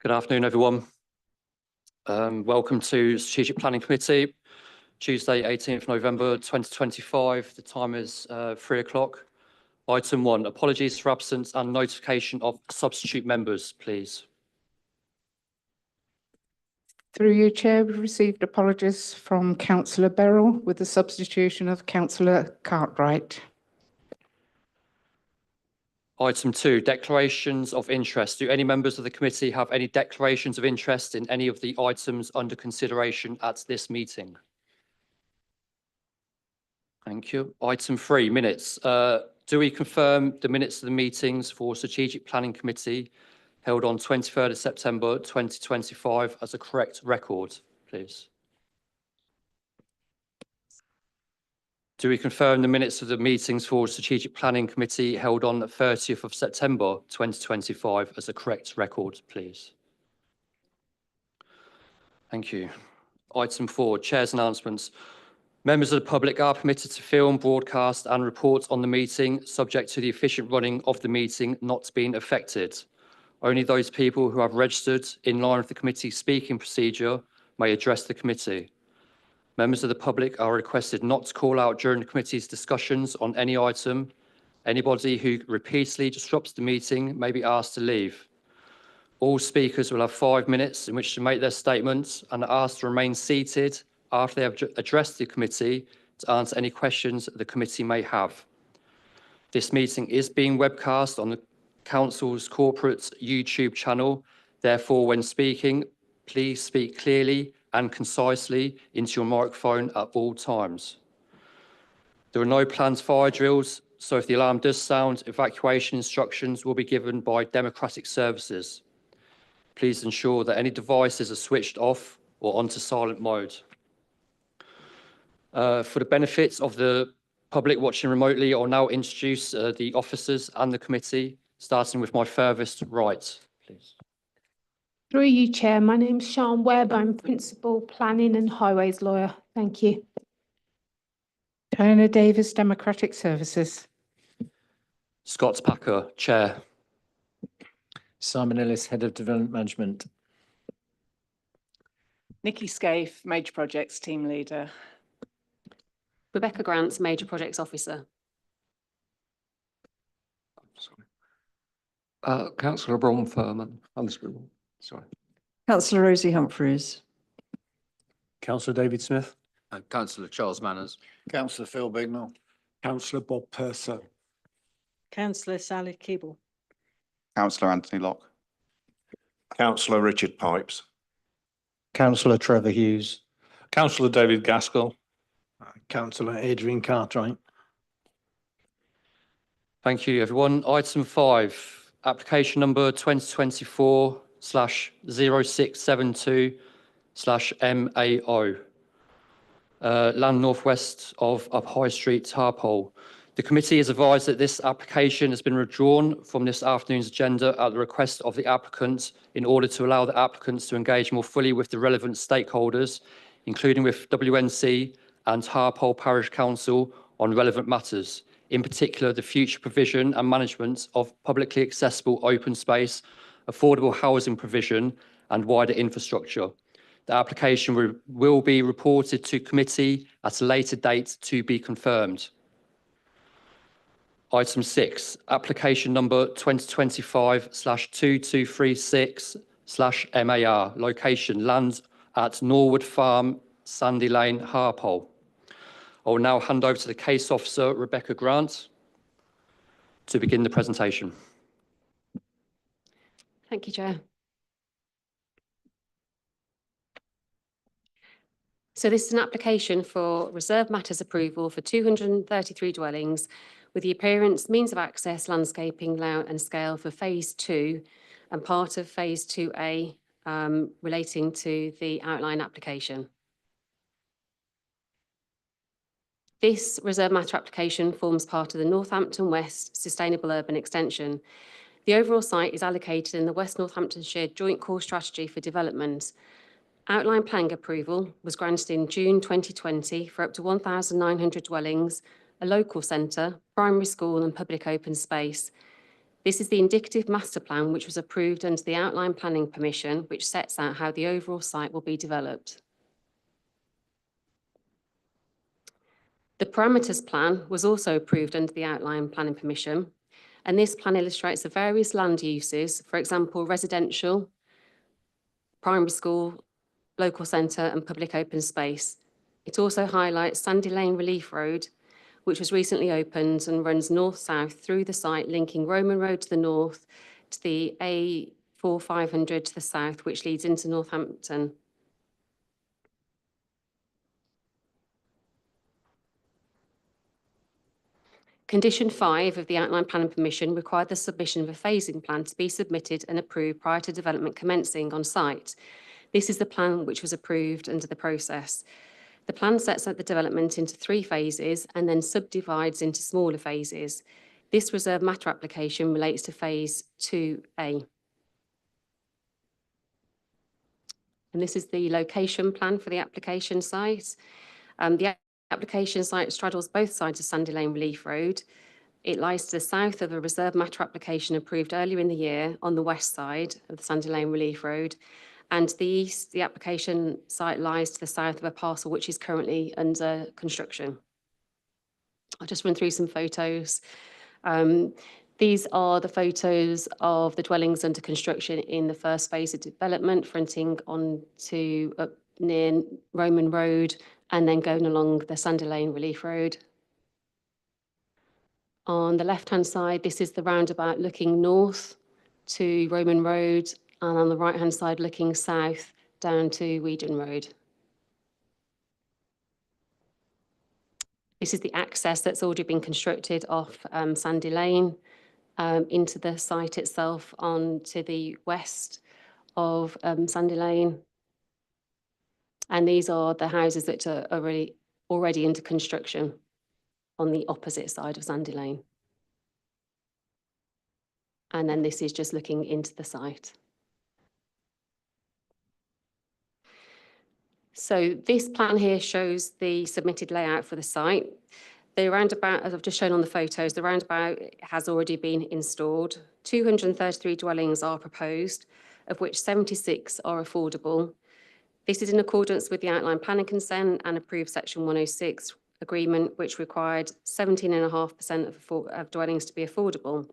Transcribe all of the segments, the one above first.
Good afternoon, everyone. Welcome to Strategic Planning Committee, Tuesday, 18th November 2025. The time is 3 o'clock. Item 1, apologies for absence and notification of substitute members, please. Through you, Chair, we've received apologies from Councillor Beryl with the substitution of Councillor Cartwright. Item 2, declarations of interest. Do any members of the committee have any declarations of interest in any of the items under consideration at this meeting? Thank you. Item 3, minutes. Do we confirm the minutes of the meetings for Strategic Planning Committee held on 23rd of September 2025 as a correct record, please? Do we confirm the minutes of the meetings for Strategic Planning Committee held on the 30th of September 2025 as a correct record, please? Thank you. Item 4, Chair's announcements. Members of the public are permitted to film, broadcast and report on the meeting, subject to the efficient running of the meeting not being affected. Only those people who have registered in line with the committee's speaking procedure may address the committee. Members of the public are requested not to call out during the committee's discussions on any item. Anybody who repeatedly disrupts the meeting may be asked to leave. All speakers will have 5 minutes in which to make their statements and are asked to remain seated after they have addressed the committee to answer any questions the committee may have. This meeting is being webcast on the Council's corporate YouTube channel. Therefore, when speaking, please speak clearly and concisely into your microphone at all times. There are no planned fire drills, so if the alarm does sound, evacuation instructions will be given by Democratic Services. Please ensure that any devices are switched off or onto silent mode. For the benefits of the public watching remotely, I'll now introduce the officers and the committee, starting with my furthest right, please. Through you, Chair, my name's Sian Webb. I'm Principal Planning and Highways Lawyer. Thank you. Diana Davis, Democratic Services. Scott Packer, Chair. Simon Ellis, Head of Development Management. Nikki Scaife, Major Projects Team Leader. Rebecca Grants, Major Projects Officer. Councillor Braun Furman. Sorry. Councillor Rosie Humphreys. Councillor David Smith. Councillor Charles Manners. Councillor Phil Bignell. Councillor Bob Purser. Councillor Sally Keeble. Councillor Anthony Locke. Councillor Richard Pipes. Councillor Trevor Hughes. Councillor David Gaskell. Councillor Adrian Cartwright. Thank you, everyone. Item 5, application number 2024/0672/MAO. Land northwest of Up High Street, Harpole. The committee is advised that this application has been withdrawn from this afternoon's agenda at the request of the applicant in order to allow the applicants to engage more fully with the relevant stakeholders, including with WNC and Harpole Parish Council on relevant matters, in particular the future provision and management of publicly accessible open space, affordable housing provision and wider infrastructure. The application will be reported to committee at a later date to be confirmed. Item 6, application number 2025/2236/MAR, location land at Norwood Farm, Sandy Lane, Harpole. I will now hand over to the case officer, Rebecca Grant, to begin the presentation. Thank you, Chair. So this is an application for reserved matters approval for 233 dwellings with the appearance, means of access, landscaping, layout and scale for phase 2 and part of phase 2A relating to the outline application. This reserve matter application forms part of the Northampton West Sustainable Urban Extension. The overall site is allocated in the West Northamptonshire Joint Core Strategy for Development. Outline planning approval was granted in June 2020 for up to 1,900 dwellings, a local centre, primary school and public open space. This is the indicative master plan which was approved under the outline planning permission, which sets out how the overall site will be developed. The parameters plan was also approved under the outline planning permission, and this plan illustrates the various land uses, for example, residential, primary school, local centre and public open space. It also highlights Sandy Lane Relief Road, which was recently opened and runs north-south through the site, linking Roman Road to the north to the A4500 to the south, which leads into Northampton. Condition 5 of the outline planning permission required the submission of a phasing plan to be submitted and approved prior to development commencing on site. This is the plan which was approved under the process. The plan sets out the development into 3 phases and then subdivides into smaller phases. This reserve matter application relates to phase 2A. And this is the location plan for the application site. The application site straddles both sides of Sandy Lane Relief Road. It lies to the south of a reserve matter application approved earlier in the year on the west side of the Sandy Lane Relief Road. And the east, the application site lies to the south of a parcel which is currently under construction. I'll just run through some photos. These are the photos of the dwellings under construction in the first phase of development, fronting on to up near Roman Road and then going along the Sandy Lane Relief Road. On the left-hand side, this is the roundabout looking north to Roman Road, and on the right-hand side looking south down to Weedon Road. This is the access that's already been constructed off Sandy Lane into the site itself on to the west of Sandy Lane. And these are the houses that are already into construction on the opposite side of Sandy Lane. And then this is just looking into the site. So this plan here shows the submitted layout for the site. The roundabout, as I've just shown on the photos, the roundabout has already been installed. 233 dwellings are proposed, of which 76 are affordable. This is in accordance with the outline planning consent and approved section 106 agreement, which required 17.5% of dwellings to be affordable.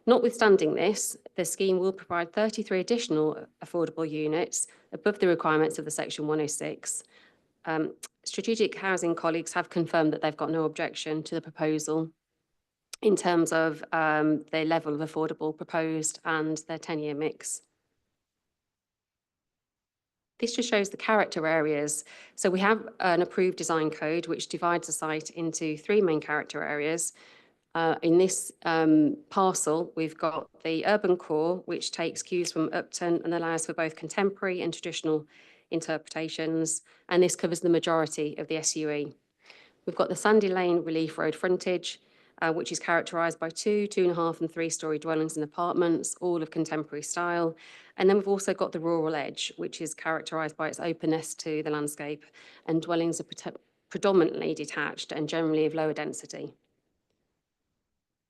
Notwithstanding this, the scheme will provide 33 additional affordable units above the requirements of the section 106. Strategic Housing colleagues have confirmed that they've got no objection to the proposal in terms of the level of affordable proposed and their 10-year mix. This just shows the character areas. So we have an approved design code which divides the site into 3 main character areas. In this parcel, we've got the urban core, which takes cues from Upton and allows for both contemporary and traditional interpretations, and this covers the majority of the SUE. We've got the Sandy Lane Relief Road frontage, which is characterised by 2, 2.5 and 3-storey dwellings and apartments, all of contemporary style. And then we've also got the rural edge, which is characterised by its openness to the landscape, and dwellings are predominantly detached and generally of lower density.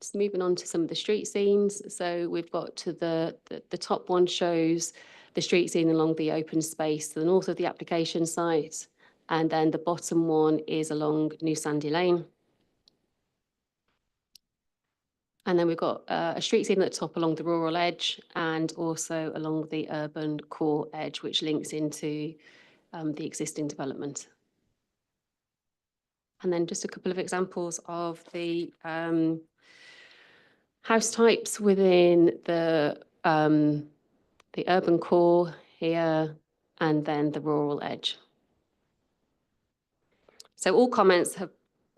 Just moving on to some of the street scenes. So we've got to the top one shows the street scene along the open space to the north of the application site. And then the bottom one is along New Sandy Lane. And then we've got a street scene at the top along the rural edge and also along the urban core edge, which links into the existing development. And then just a couple of examples of the house types within the urban core here, and then the rural edge. So all comments that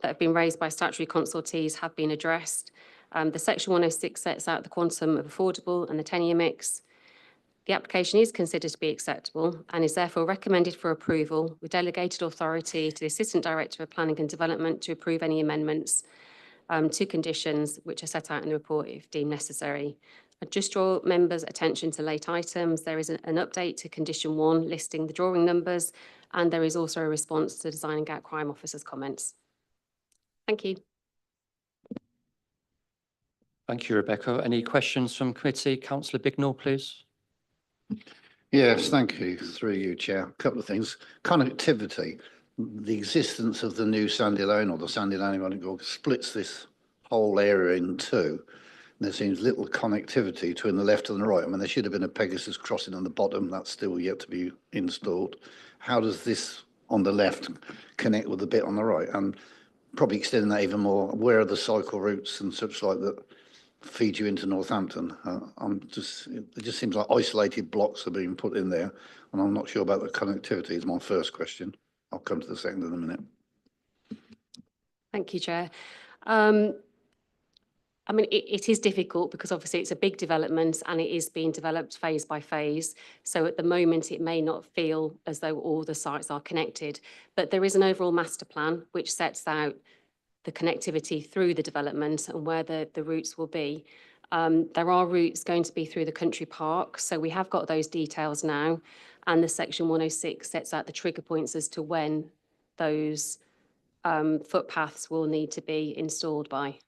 have been raised by statutory consultees have been addressed. The section 106 sets out the quantum of affordable and the 10-year mix. The application is considered to be acceptable and is therefore recommended for approval with delegated authority to the Assistant Director of Planning and Development to approve any amendments to conditions which are set out in the report if deemed necessary. I just draw members' attention to late items. There is an update to condition 1 listing the drawing numbers, and there is also a response to Design and Gap Crime Officer's comments. Thank you. Thank you, Rebecca. Any questions from committee? Councillor Bignell, please. Yes, thank you. Through you, Chair. A couple of things. Connectivity. The existence of the new Sandy Lane or the Sandy Lane splits this whole area in two. There seems little connectivity between the left and the right. I mean, there should have been a Pegasus crossing on the bottom. That's still yet to be installed. How does this on the left connect with the bit on the right? And probably extending that even more, where are the cycle routes and such like that feed you into Northampton? It just seems like isolated blocks are being put in there, and I'm not sure about the connectivity is my first question. I'll come to the second in a minute. Thank you, Chair. I mean, it is difficult because obviously it's a big development and it is being developed phase by phase. So at the moment, it may not feel as though all the sites are connected, but there is an overall master plan which sets out the connectivity through the development and where the routes will be. There are routes going to be through the country park, so we have got those details now, and the section 106 sets out the trigger points as to when those footpaths will need to be installed by.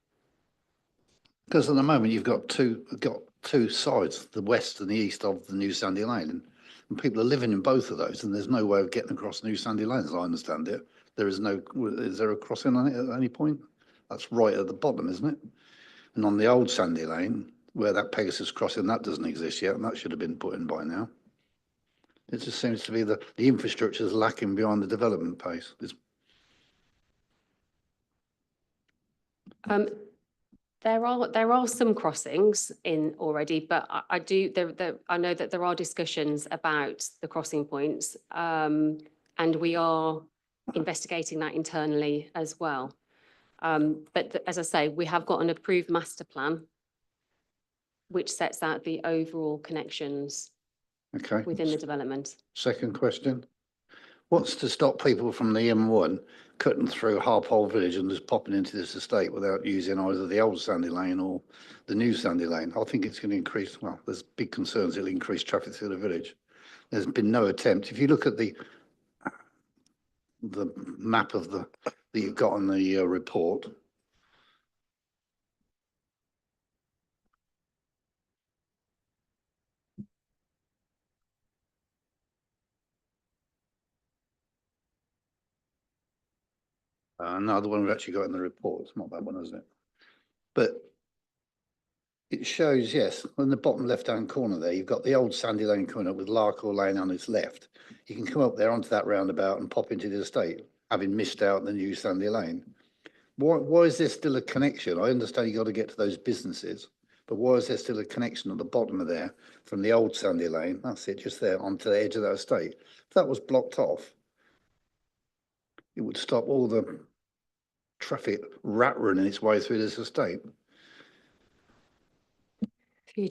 Because at the moment you've got two sides, the west and the east of the new Sandy Lane, and people are living in both of those, and there's no way of getting across new Sandy Lane, as I understand it. Is there a crossing on it at any point? That's right at the bottom, isn't it? And on the old Sandy Lane, where that Pegasus crossing, that doesn't exist yet, and that should have been put in by now. It just seems to be the infrastructure is lacking behind the development pace. There are some crossings in already, but I know that there are discussions about the crossing points, and we are investigating that internally as well. But as I say, we have got an approved master plan which sets out the overall connections within the development. Second question. What's to stop people from the M1 cutting through Harpole Village and just popping into this estate without using either the old Sandy Lane or the new Sandy Lane? I think it's going to increase, well, there's big concerns it'll increase traffic through the village. There's been no attempt. If you look at the map of that you've got on the report, no, the one we've actually got in the report, it's not that one, is it? But it shows, yes, in the bottom left-hand corner there, you've got the old Sandy Lane coming up with Larkhall Lane on its left. You can come up there onto that roundabout and pop into the estate, having missed out the new Sandy Lane. Why is there still a connection? I understand you've got to get to those businesses, but why is there still a connection at the bottom of there from the old Sandy Lane? That's it, just there, onto the edge of that estate. If that was blocked off, it would stop all the traffic rat running its way through this estate.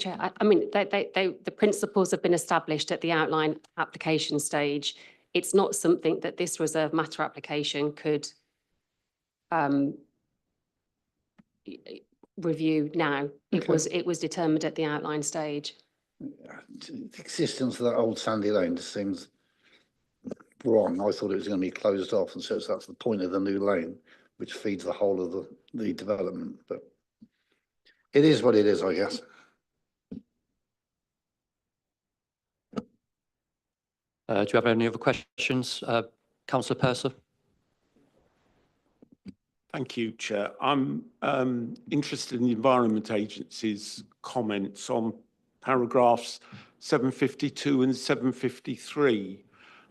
Chair, I mean, the principles have been established at the outline application stage. It's not something that this reserve matter application could review now. Okay. It was determined at the outline stage. The existence of that old Sandy Lane just seems wrong. I thought it was going to be closed off, and so that's the point of the new lane, which feeds the whole of the development. But it is what it is, I guess. Do you have any other questions? Councillor Purser. Thank you, Chair. I'm interested in the Environment Agency's comments on paragraphs 752 and 753.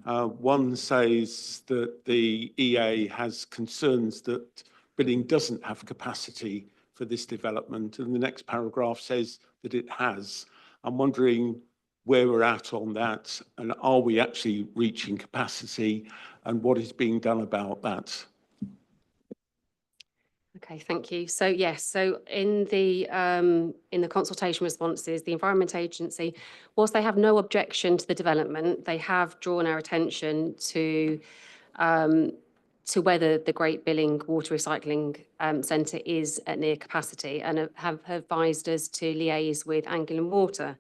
One says that the EA has concerns that Billing doesn't have capacity for this development, and the next paragraph says that it has. I'm wondering where we're at on that, and are we actually reaching capacity, and what is being done about that? Okay, thank you. So yes, so in the consultation responses, the Environment Agency, whilst they have no objection to the development, they have drawn our attention to whether the Great Billing Water Recycling Centre is at near capacity, and have advised us to liaise with Anglian Water.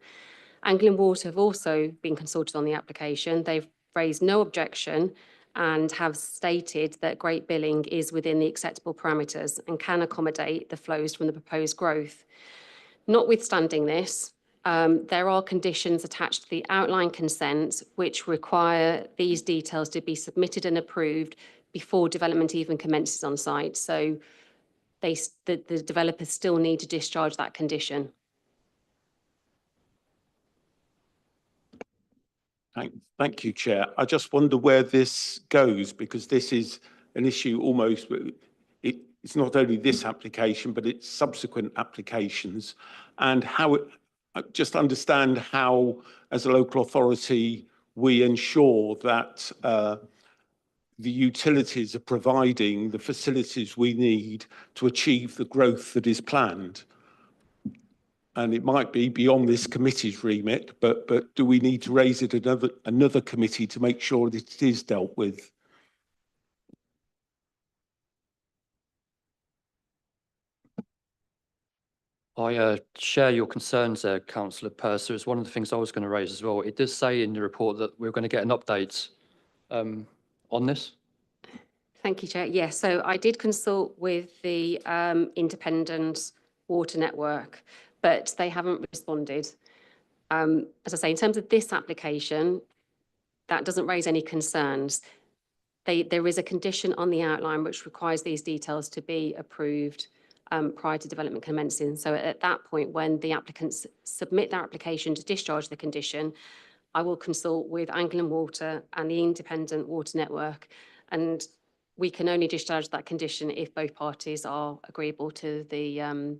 Anglian Water have also been consulted on the application. They've raised no objection and have stated that Great Billing is within the acceptable parameters and can accommodate the flows from the proposed growth. Notwithstanding this, there are conditions attached to the outline consent which require these details to be submitted and approved before development even commences on site. So the developers still need to discharge that condition. Thank you, Chair. I just wonder where this goes, because this is an issue almost, it's not only this application, but it's subsequent applications, and how it, just understand how, as a local authority, we ensure that the utilities are providing the facilities we need to achieve the growth that is planned. And it might be beyond this committee's remit, but do we need to raise it another committee to make sure that it is dealt with? I share your concerns there, Councillor Purser. It's one of the things I was going to raise as well. It does say in the report that we're going to get an update on this. Thank you, Chair. Yes, so I did consult with the independent water network, but they haven't responded. As I say, in terms of this application, that doesn't raise any concerns. There is a condition on the outline which requires these details to be approved prior to development commencing. So at that point, when the applicants submit their application to discharge the condition, I will consult with Anglian Water and the independent water network, and we can only discharge that condition if both parties are agreeable to the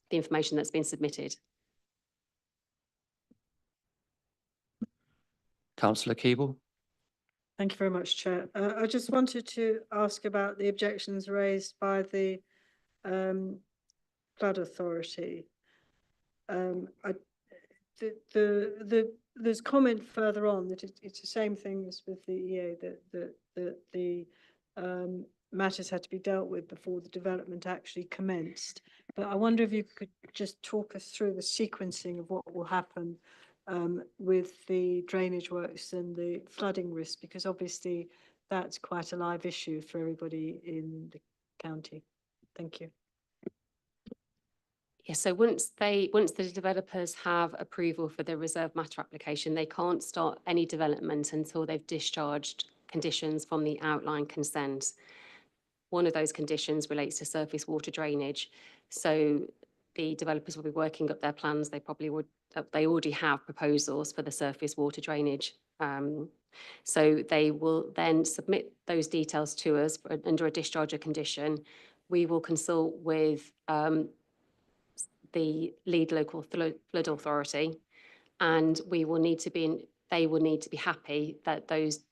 information that's been submitted. Councillor Keeble. Thank you very much, Chair. I just wanted to ask about the objections raised by the flood authority. There's comment further on that it's the same thing as with the EA, that the matters had to be dealt with before the development actually commenced. But I wonder if you could just talk us through the sequencing of what will happen with the drainage works and the flooding risk, because obviously that's quite a live issue for everybody in the county. Thank you. Yes, so once the developers have approval for the reserve matter application, they can't start any development until they've discharged conditions from the outline consent. One of those conditions relates to surface water drainage. So the developers will be working up their plans. They already have proposals for the surface water drainage. So they will then submit those details to us under a discharger condition. We will consult with the lead local flood authority, and they will need to be happy that those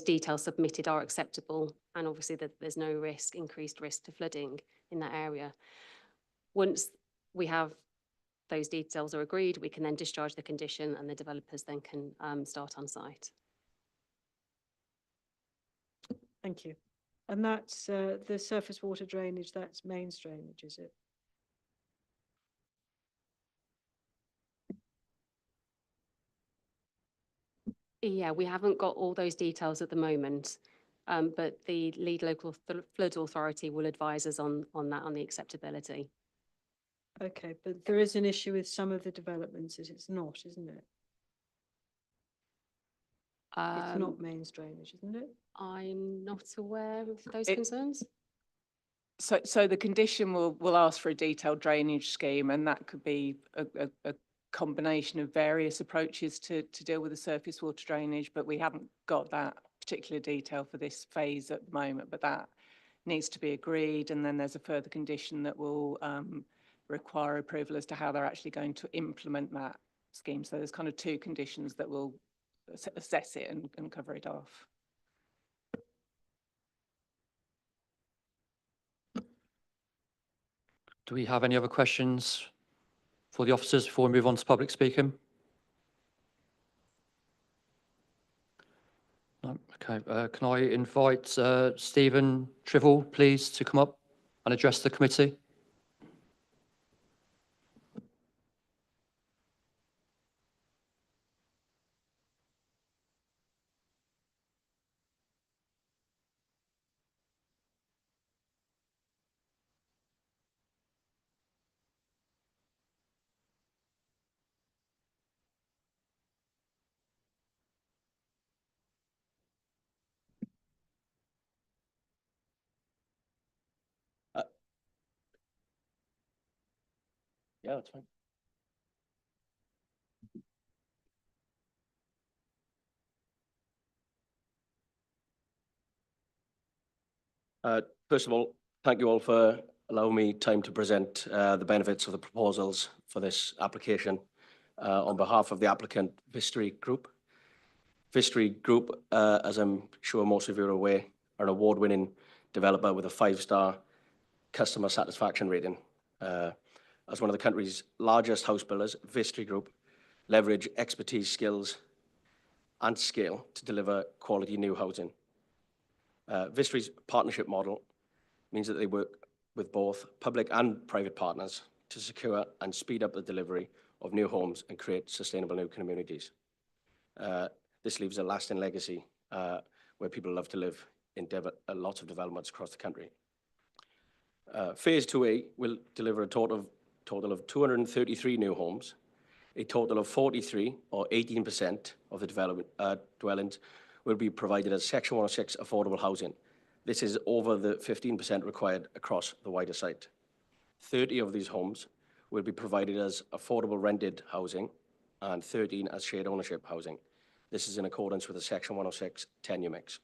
details submitted are acceptable, and obviously that there's no increased risk to flooding in that area. Once we have those details are agreed, we can then discharge the condition, and the developers then can start on site. Thank you. And that's the surface water drainage, that's mains drainage, is it? Yeah, we haven't got all those details at the moment, but the lead local flood authority will advise us on that, on the acceptability. Okay, but there is an issue with some of the developments, it's not, isn't it? It's not mains drainage, isn't it? I'm not aware of those concerns. So the condition will ask for a detailed drainage scheme, and that could be a combination of various approaches to deal with the surface water drainage, but we haven't got that particular detail for this phase at the moment, but that needs to be agreed. And then there's a further condition that will require approval as to how they're actually going to implement that scheme. So there's kind of two conditions that will assess it and cover it off. Do we have any other questions for the officers before we move on to public speaking? No? Okay. Can I invite Stephen Trivell, please, to come up and address the committee? Yeah, that's fine. First of all, thank you all for allowing me time to present the benefits of the proposals for this application on behalf of the applicant Vistry Group. Vistry Group, as I'm sure most of you are aware, are an award-winning developer with a 5-star customer satisfaction rating. As one of the country's largest house builders, Vistry Group leverage expertise, skills, and scale to deliver quality new housing. Vistry's partnership model means that they work with both public and private partners to secure and speed up the delivery of new homes and create sustainable new communities. This leaves a lasting legacy where people love to live in lots of developments across the country. Phase 2A will deliver a total of 233 new homes. A total of 43, or 18% of the development dwellings, will be provided as Section 106 affordable housing. This is over the 15% required across the wider site. 30 of these homes will be provided as affordable rented housing and 13 as shared ownership housing. This is in accordance with the Section 106 tenure mix.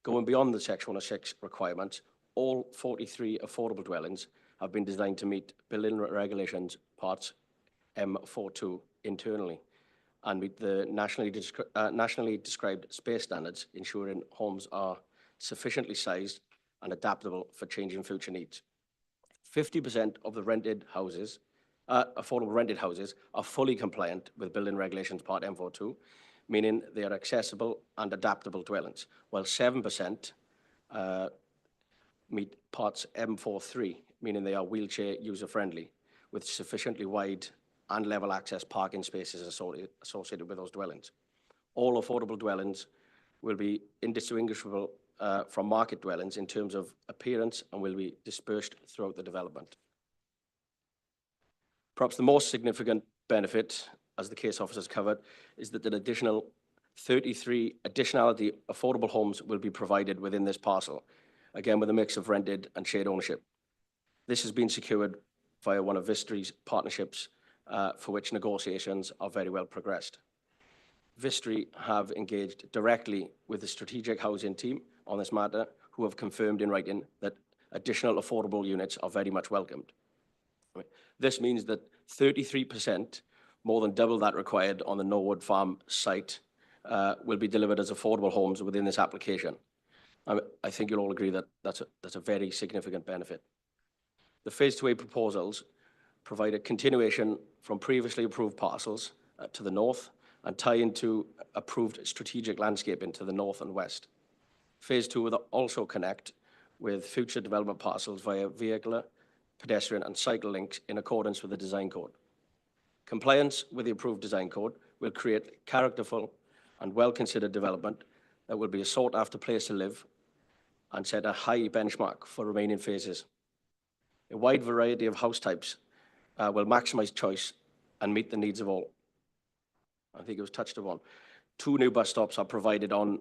Going beyond the Section 106 requirements, all 43 affordable dwellings have been designed to meet building regulations parts M42 internally and meet the nationally described space standards, ensuring homes are sufficiently sized and adaptable for changing future needs. 50% of the rented houses, affordable rented houses, are fully compliant with building regulations part M42, meaning they are accessible and adaptable dwellings, while 7% meet parts M43, meaning they are wheelchair user-friendly, with sufficiently wide and level access parking spaces associated with those dwellings. All affordable dwellings will be indistinguishable from market dwellings in terms of appearance and will be dispersed throughout the development. Perhaps the most significant benefit, as the case officers covered, is that an additional 33 additionality affordable homes will be provided within this parcel, again with a mix of rented and shared ownership. This has been secured via one of Vistry's partnerships for which negotiations are very well progressed. Vistry have engaged directly with the strategic housing team on this matter, who have confirmed in writing that additional affordable units are very much welcomed. This means that 33%, more than double that required on the Norwood Farm site, will be delivered as affordable homes within this application. I think you'll all agree that that's a very significant benefit. The Phase 2A proposals provide a continuation from previously approved parcels to the north and tie into approved strategic landscaping to the north and west. Phase 2 will also connect with future development parcels via vehicular, pedestrian and cycle links in accordance with the design code. Compliance with the approved design code will create characterful and well-considered development that will be a sought-after place to live and set a high benchmark for remaining phases. A wide variety of house types will maximize choice and meet the needs of all. I think it was touched upon. 2 new bus stops are provided on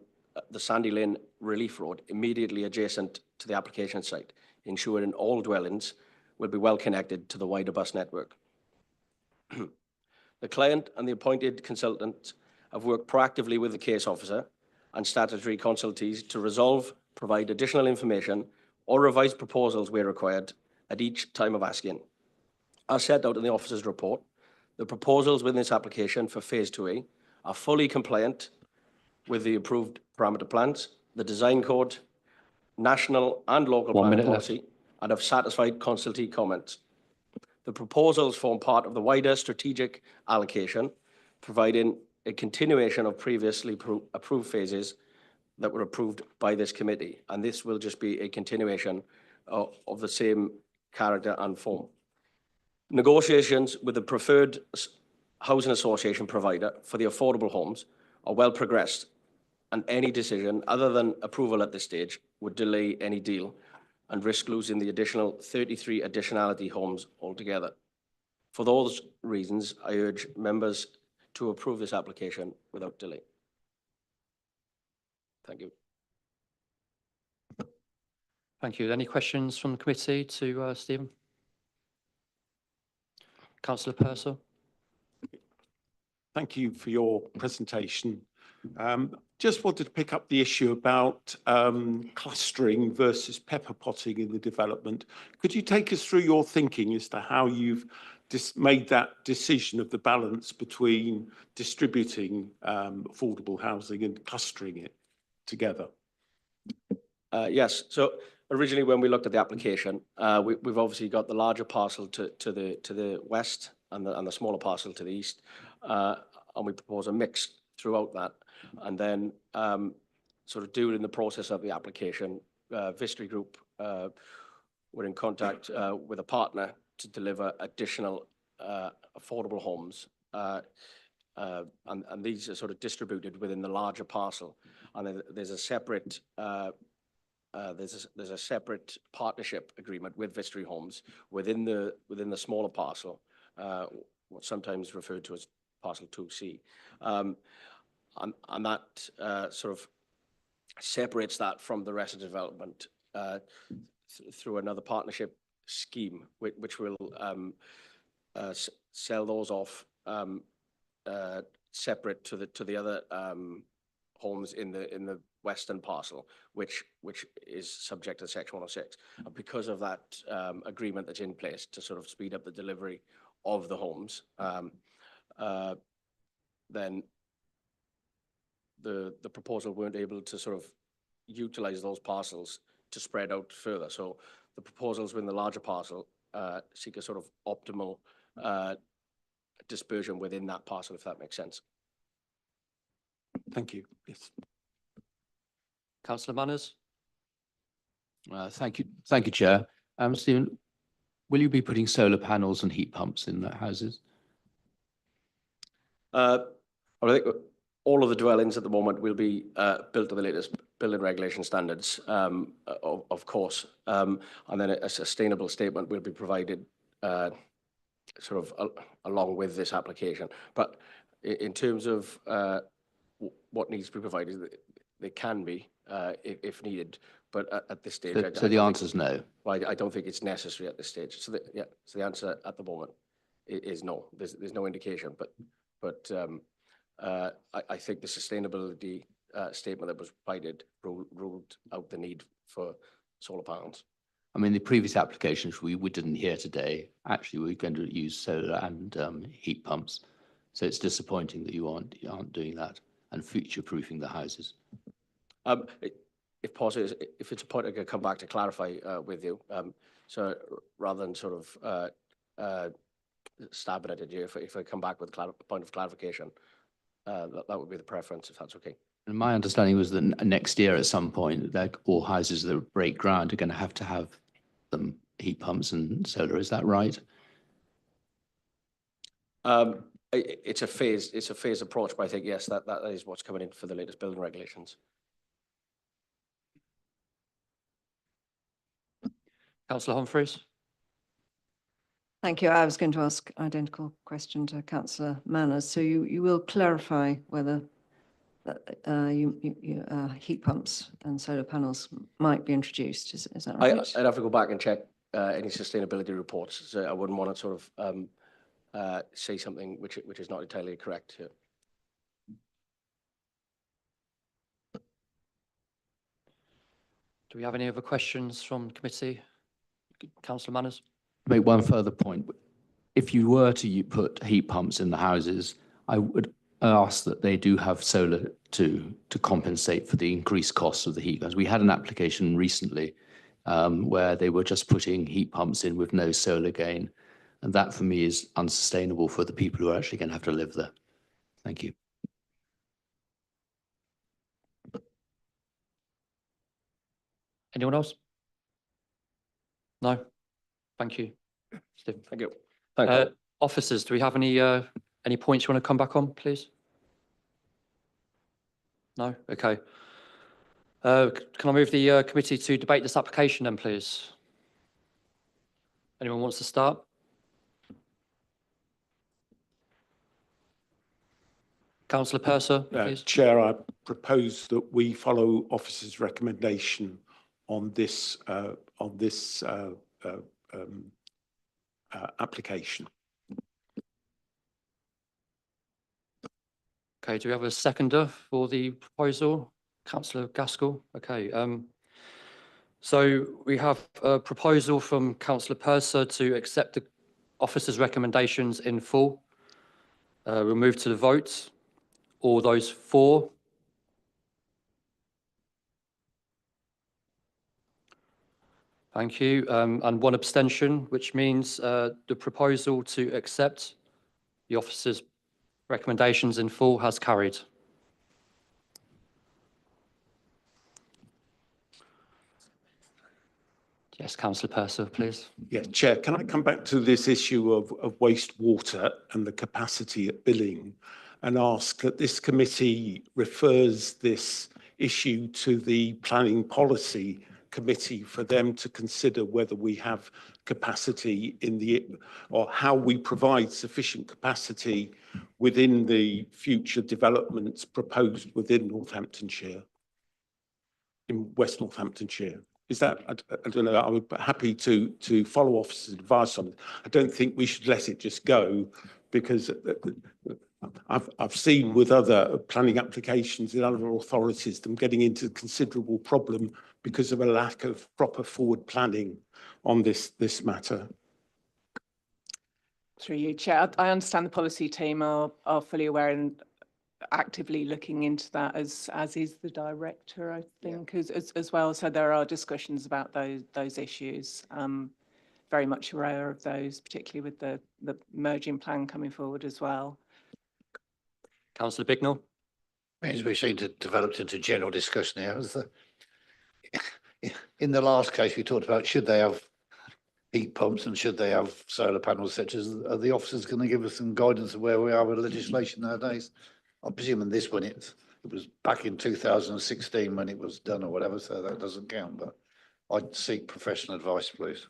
the Sandy Lane Relief Road, immediately adjacent to the application site, ensuring all dwellings will be well connected to the wider bus network. The client and the appointed consultant have worked proactively with the case officer and statutory consultees to resolve, provide additional information or revise proposals where required at each time of asking. As set out in the officer's report, the proposals within this application for Phase 2A are fully compliant with the approved parameter plans, the design code, national and local planning policy, and have satisfied consultee comments. The proposals form part of the wider strategic allocation, providing a continuation of previously approved phases that were approved by this committee, and this will just be a continuation of the same character and form. Negotiations with the preferred housing association provider for the affordable homes are well progressed, and any decision other than approval at this stage would delay any deal and risk losing the additional 33 additionality homes altogether. For those reasons, I urge members to approve this application without delay. Thank you. Thank you. Any questions from the committee to Stephen? Councillor Purser. Thank you for your presentation. Just wanted to pick up the issue about clustering versus pepper potting in the development. Could you take us through your thinking as to how you've made that decision of the balance between distributing affordable housing and clustering it together? Yes. So originally, when we looked at the application, we've obviously got the larger parcel to the west and the smaller parcel to the east, and we propose a mix throughout that. And then sort of during the process of the application, Vistry Group were in contact with a partner to deliver additional affordable homes. And these are sort of distributed within the larger parcel. And then there's a separate there's a separate partnership agreement with Vistry Homes within the smaller parcel, what's sometimes referred to as parcel 2C. And that sort of separates that from the rest of the development through another partnership scheme, which will sell those off separate to the other homes in the western parcel, which is subject to Section 106. And because of that agreement that's in place to sort of speed up the delivery of the homes, then the proposal weren't able to sort of utilize those parcels to spread out further. So the proposals within the larger parcel seek a sort of optimal dispersion within that parcel, if that makes sense. Thank you. Yes. Councillor Manners. Thank you, Chair. Stephen, will you be putting solar panels and heat pumps in the houses? I think all of the dwellings at the moment will be built to the latest building regulation standards, of course, and then a sustainable statement will be provided sort of along with this application. But in terms of what needs to be provided, they can be if needed. But at this stage, So the answer is no. Well, I don't think it's necessary at this stage. So so the answer at the moment is no. There's no indication, but I think the sustainability statement that was provided ruled out the need for solar panels. I mean, the previous applications we didn't hear today, actually we're going to use solar and heat pumps. So it's disappointing that you aren't doing that and future-proofing the houses. If possible, if it's a point I could come back to clarify with you. So rather than sort of stabbing at it here, if I come back with a point of clarification, that would be the preference, if that's okay. And my understanding was that next year at some point, like all houses that break ground are going to have them heat pumps and solar. Is that right? It's a phased approach, but I think yes, that is what's coming in for the latest building regulations. Councillor Humphreys. Thank you. I was going to ask identical question to Councillor Manners. So you will clarify whether heat pumps and solar panels might be introduced. Is that right? I'd have to go back and check any sustainability reports. So I wouldn't want to sort of say something which is not entirely correct here. Do we have any other questions from the committee? Councillor Manners. Make one further point. If you were to put heat pumps in the houses, I would ask that they do have solar to compensate for the increased costs of the heat guns. We had an application recently where they were just putting heat pumps in with no solar gain. And that for me is unsustainable for the people who are actually going to have to live there. Thank you. Anyone else? No? Thank you. Stephen. Thank you. Thank you. Officers, do we have any points you want to come back on, please? No? Okay. Can I move the committee to debate this application then, please? Anyone wants to start? Councillor Purser, please. Chair, I propose that we follow officers' recommendation on this application. Okay, do we have a seconder for the proposal? Councillor Gaskell? Okay, so we have a proposal from Councillor Purser to accept the officer's recommendations in full. We'll move to the vote. All those for? Thank you. And one abstention, which means the proposal to accept the officer's recommendations in full has carried. Yes, Councillor Purser, please. Yeah, Chair, can I come back to this issue of wastewater and the capacity at Billing and ask that this committee refers this issue to the Planning Policy Committee for them to consider whether we have capacity in the, or how we provide sufficient capacity within the future developments proposed within Northamptonshire, in West Northamptonshire. Is that, I don't know, I would be happy to follow officer's advice on it. I don't think we should let it just go, because I've seen with other planning applications in other authorities them getting into considerable problem because of a lack of proper forward planning on this matter. Through you, Chair. I understand the policy team are fully aware and actively looking into that, as is the director, I think, as well. So there are discussions about those issues. Very much aware of those, particularly with the merging plan coming forward as well. Councillor Bignell. Means we seem to developed into general discussion here. In the last case, we talked about should they have heat pumps and should they have solar panels, such as, are the officers going to give us some guidance of where we are with legislation nowadays? I'm presuming this one, it was back in 2016 when it was done or whatever, so that doesn't count, but I'd seek professional advice, please.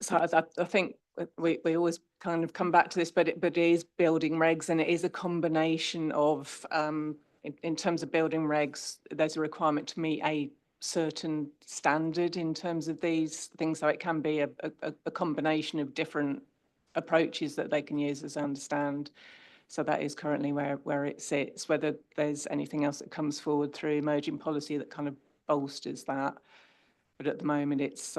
So I think we always kind of come back to this, but it is building regs, and it is a combination of, in terms of building regs, there's a requirement to meet a certain standard in terms of these things, so it can be a combination of different approaches that they can use, as I understand. So that is currently where it sits. Whether there's anything else that comes forward through emerging policy that kind of bolsters that, but at the moment it's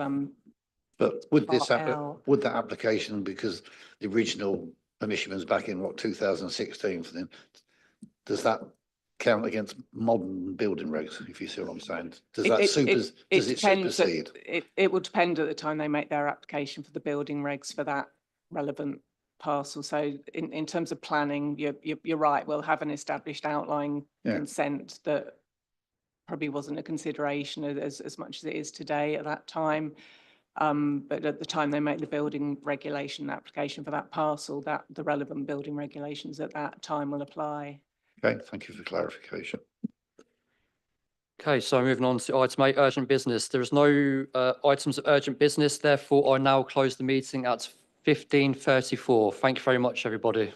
But would this part L. would that application, because the original permission was back in what 2016 for them, does that count against modern building regs? If you see what I'm saying, does that supersede? It would depend at the time they make their application for the building regs for that relevant parcel. So in terms of planning, you're right. We'll have an established outline consent that probably wasn't a consideration as much as it is today at that time. But at the time they make the building regulation application for that parcel, that the relevant building regulations at that time will apply. Okay, thank you for clarification. Okay, so moving on to item 8, urgent business. There is no items of urgent business, therefore I now close the meeting at 15:34. Thank you very much, everybody.